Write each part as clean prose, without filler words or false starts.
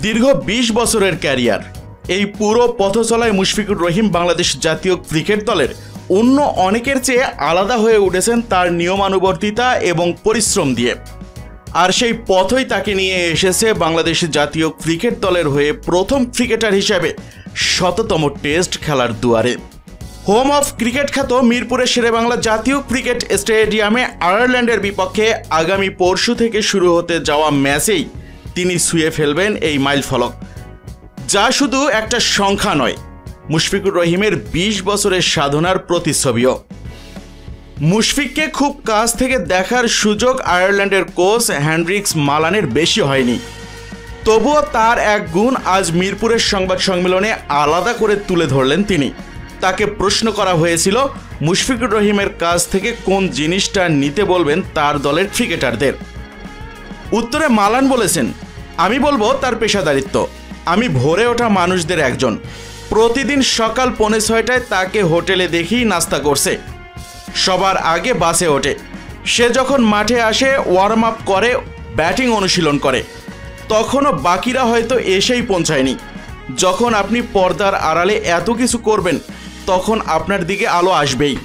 দীর্ঘ ২০ বছরের ক্যারিয়ার, এই পুরো পথচলায় মুশফিকুর রহিম বাংলাদেশ জাতীয় ক্রিকেট দলের অন্য অনেকের চেয়ে আলাদা হয়ে উঠেছেন তার নিয়মানুবর্তিতা এবং পরিশ্রম দিয়ে। আর সেই পথই তাকে নিয়ে এসেছে বাংলাদেশ জাতীয় ক্রিকেট দলের হয়ে প্রথম ক্রিকেটার হিসেবে ১০০তম টেস্ট খেলার দুয়ারে। হোম অফ ক্রিকেট খ্যাত মিরপুরের শেরেবাংলা জাতীয় ক্রিকেট স্টেডিয়ামে আয়ারল্যান্ডের বিপক্ষে আগামী পরশু থেকে শুরু হতে যাওয়া ম্যাচেই তিনি ছুঁয়ে ফেলবেন এই মাইলফলক, যা শুধু একটা সংখ্যা নয়, মুশফিকুর রহিমের ২০ বছরের সাধনার প্রতিচ্ছবিও। মুশফিককে খুব কাছ থেকে দেখার সুযোগ আয়ারল্যান্ডের কোচ হেনরিক্স মালানের বেশি হয়নি, তবুও তার এক গুণ আজ মিরপুরের সংবাদ সম্মেলনে আলাদা করে তুলে ধরলেন তিনি। তাকে প্রশ্ন করা হয়েছিল মুশফিকুর রহিমের কাছ থেকে কোন জিনিসটা নিতে বলবেন তার দলের ক্রিকেটারদের। উত্তরে মালান বলেছেন, আমি বলবো তার পেশাদারিত্ব। আমি ভোরে ওঠা মানুষদের একজন, প্রতিদিন সকাল ৫:৩০টায় তাকে হোটেলে দেখি নাস্তা করছে, সবার আগে বাসে ওঠে। সে যখন মাঠে আসে ওয়ার্ম আপ করে, ব্যাটিং অনুশীলন করে, তখনও বাকিরা হয়তো এসেই পৌঁছায়নি। যখন আপনি পর্দার আড়ালে এত কিছু করবেন তখন আপনার দিকে আলো আসবেই।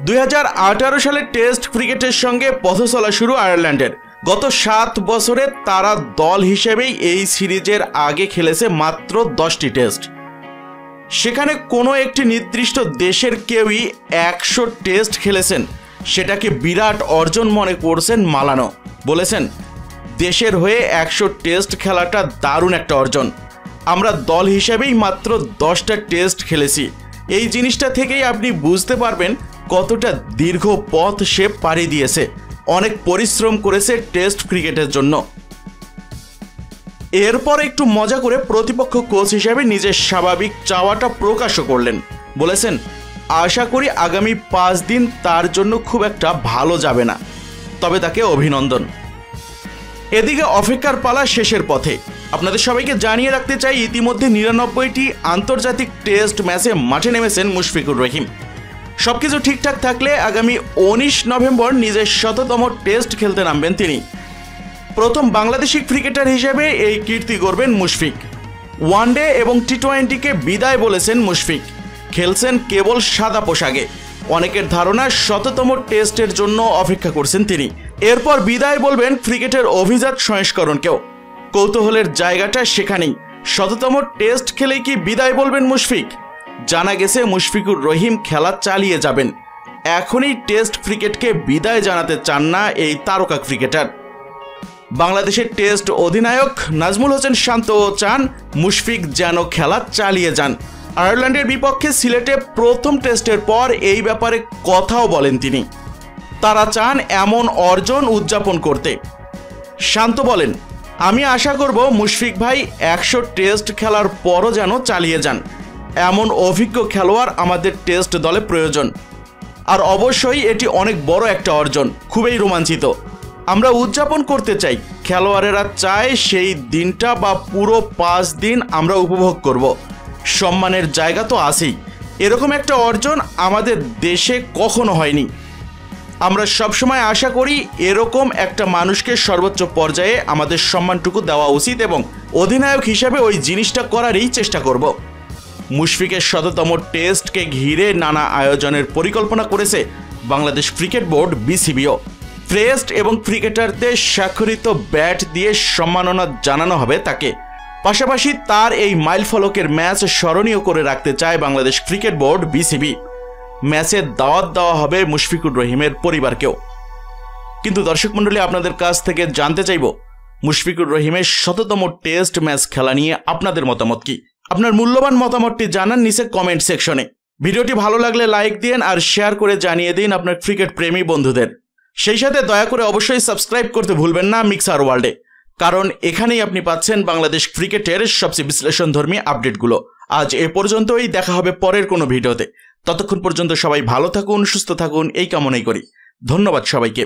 ২০১৮ সালে টেস্ট ক্রিকেটের সঙ্গে পথচলা শুরু আয়ারল্যান্ডের। গত ৭ বছরে তারা দল হিসেবেই এই সিরিজের আগে খেলেছে মাত্র ১০টি টেস্ট। সেখানে কোনো একটি নির্দিষ্ট দেশের কেউই ১০০ টেস্ট খেলেছেন সেটাকে বিরাট অর্জন মনে করছেন মালানো। বলেছেন, দেশের হয়ে ১০০ টেস্ট খেলাটা দারুণ একটা অর্জন। আমরা দল হিসেবেই মাত্র ১০টা টেস্ট খেলেছি। এই জিনিসটা থেকেই আপনি বুঝতে পারবেন কতটা দীর্ঘ পথ সে পাড়ি দিয়েছে, অনেক পরিশ্রম করেছে টেস্ট ক্রিকেটের জন্য। এরপর একটু মজা করে প্রতিপক্ষ কোচ হিসেবে নিজের স্বাভাবিক চাওয়াটা প্রকাশও করলেন। বলেছেন, আশা করি আগামী ৫ দিন তার জন্য খুব একটা ভালো যাবে না, তবে তাকে অভিনন্দন। এদিকে অপেক্ষার পালা শেষের পথে। আপনাদের সবাইকে জানিয়ে রাখতে চাই, ইতিমধ্যে ৯৯টি আন্তর্জাতিক টেস্ট ম্যাচে মাঠে নেমেছেন মুশফিকুর রহিম। সবকিছু ঠিকঠাক থাকলে আগামী ১৯ নভেম্বর নিজের ১০০তম টেস্ট খেলতে নামবেন তিনি। প্রথম বাংলাদেশি ক্রিকেটার হিসেবে এই কীর্তি গড়বেন মুশফিক। ওয়ানডে এবং টি-টোয়েন্টিকে বিদায় বলেছেন মুশফিক, খেলছেন কেবল সাদা পোশাকে। অনেকের ধারণা ১০০তম টেস্টের জন্য অপেক্ষা করছেন তিনি। এরপর বিদায় বলবেন ক্রিকেটের অভিজাত সংস্করণকেও। কৌতূহলের জায়গাটা সেখানেই, ১০০তম টেস্ট খেলেই কি বিদায় বলবেন মুশফিক? জানা গেছে মুশফিকুর রহিম খেলা চালিয়ে যাবেন। এখনই টেস্ট ক্রিকেটকে বিদায় জানাতে চান না এই তারকা ক্রিকেটার। বাংলাদেশের টেস্ট অধিনায়ক নাজমুল হোসেন শান্তও চান মুশফিক যেন খেলা চালিয়ে যান। আয়ারল্যান্ডের বিপক্ষে সিলেটে প্রথম টেস্টের পর এই ব্যাপারে কথাও বলেন তিনি। তারা চান এমন অর্জন উদযাপন করতে। শান্ত বলেন, আমি আশা করব মুশফিক ভাই ১০০ টেস্ট খেলার পরও যেন চালিয়ে যান। এমন অভিজ্ঞ খেলোয়াড় আমাদের টেস্ট দলে প্রয়োজন। আর অবশ্যই এটি অনেক বড় একটা অর্জন, খুবই রোমাঞ্চিত। আমরা উদযাপন করতে চাই, খেলোয়াড়েরা চায় সেই দিনটা বা পুরো ৫ দিন আমরা উপভোগ করব। সম্মানের জায়গা তো আছেই, এরকম একটা অর্জন আমাদের দেশে কখনো হয়নি। আমরা সবসময় আশা করি এরকম একটা মানুষকে সর্বোচ্চ পর্যায়ে আমাদের সম্মানটুকু দেওয়া উচিত এবং অধিনায়ক হিসেবে ওই জিনিসটা করারই চেষ্টা করব। মুশফিকের ১০০তম টেস্টকে ঘিরে নানা আয়োজনের পরিকল্পনা করেছে বাংলাদেশ ক্রিকেট বোর্ড বিসিবিও। টেস্ট এবং ক্রিকেটারদের স্বাক্ষরিত ব্যাট দিয়ে সম্মাননা জানানো হবে তাকে। পাশাপাশি তার এই মাইলফলকের ম্যাচ স্মরণীয় করে রাখতে চায় বাংলাদেশ ক্রিকেট বোর্ড বিসিবি। ম্যাচের দাওয়াত দেওয়া হবে মুশফিকুর রহিমের পরিবারকেও। কিন্তু দর্শক মণ্ডলী, আপনাদের কাছ থেকে জানতে চাইব মুশফিকুর রহিমের ১০০তম টেস্ট ম্যাচ খেলা নিয়ে আপনাদের মতামত কি? আপনার মূল্যবান মতামতটি জানান নিচে কমেন্ট সেকশনে। ভিডিওটি ভালো লাগলে লাইক দিন আর শেয়ার করে জানিয়ে দিন আপনার ক্রিকেট প্রেমী বন্ধুদের। সেই সাথে দয়া করে অবশ্যই সাবস্ক্রাইব করতে ভুলবেন না মিক্সার ওয়ার্ল্ডে, কারণ এখানেই আপনি পাচ্ছেন বাংলাদেশ ক্রিকেটের সবচেয়ে বিশ্লেষণধর্মী আপডেটগুলো। আজ এ পর্যন্তই, দেখা হবে পরের কোনো ভিডিওতে। ততক্ষণ পর্যন্ত সবাই ভালো থাকুন, সুস্থ থাকুন, এই কামনাই করি। ধন্যবাদ সবাইকে।